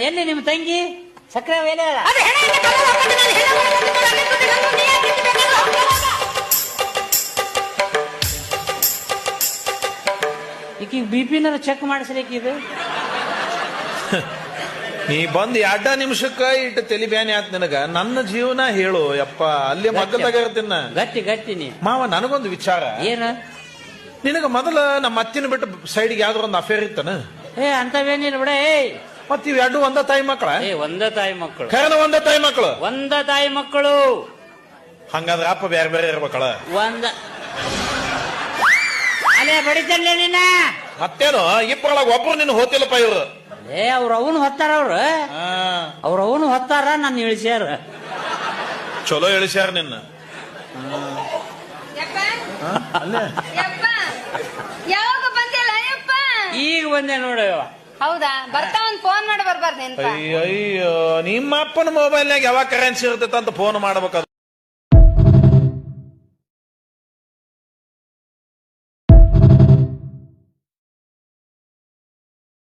ಎಲ್ಲಿ ನಿಮ್ ತಂಗಿ ಸಕ್ಕರೆ ಎಲೆ ಅದ? ಈಕಿಗೆ BP ಚೆಕ್ ಮಾಡಿಸ್ಲಿಕ್ಕೆ ಇದು ನೀ ಬಂದ್ 2 ನಿಮಿಷಕ್ಕ ಇಟ್ಟು ತಲಿ ಬ್ಯಾನಿ ಆತ್ ನಿನಗ. ನನ್ನ ಜೀವನ ಹೇಳು ಯಪ್ಪ, ಅಲ್ಲಿ ಮಗ್ಗದಾಗ ಇರ್ತೀನ. ಗಟ್ಟಿ ನೀ ಮಾವ, ನನಗೊಂದು ವಿಚಾರ. ಏನ? ನಿನಗ ಮೊದಲ ನಮ್ಮ ಅತ್ತಿನ ಬಿಟ್ಟು ಸೈಡ್ಗೆ ಯಾವ್ದಾರ ಒಂದು ಅಫೇರ್ ಇತ್ತನ? ಅಂತವೇನಿಲ್ಲ ಬಿಡ. ಮತ್ ಇವ್ 2 ಒಂದ ತಾಯಿ ಮಕ್ಕಳ? ಒಂದ ತಾಯಿ ಮಕ್ಕಳು. ಖರೇನ ಒಂದ ತಾಯಿ ಮಕ್ಕಳು? ಒಂದ ತಾಯಿ ಮಕ್ಕಳು. ಹಂಗಾದ್ರ ಅಪ್ಪ ಬೇರೆ ಬೇರೆ ಇರ್ಬೇಕಳ? ಅಲ್ಲೇ ಬಡಿತನ್ಲೇ ನಿನ್ನ. ಮತ್ತೇನು ಇಬ್ಬರೊಳಗ ಒಬ್ರು ನಿನ್ನ ಹೋತಿಲ್ಲಪ್ಪ ಇವ್ರು. ಅವ್ರ ಅವನು ಹೊತ್ತಾರ, ಅವ್ರ ಅವನು ಹೊತ್ತಾರ, ನನ್ನ ಇಳಿಸ್ಯಾರ. ಚಲೋ ಇಳಿಸ್ಯಾರ ನಿನ್ನ. ಯಾವಾಗ ಬಂದಿಲ್ಲ ಅಯ್ಯಪ್ಪ? ಈಗ ಬಂದೆ ನೋಡವ. ಹೌದಾ? ಬರ್ತಾ ಒಂದ್ ಫೋನ್ ಮಾಡಿ ಬರ್ಬಾರ್ದು. ಅಯ್ಯೋ, ನಿಮ್ಮ ಅಪ್ಪನ ಮೊಬೈಲ್ನಾಗ ಯಾವಾಗ ಕರೆನ್ಸಿ ಇರ್ತೈತೆ ಅಂತ ಫೋನ್ ಮಾಡ್ಬೇಕು.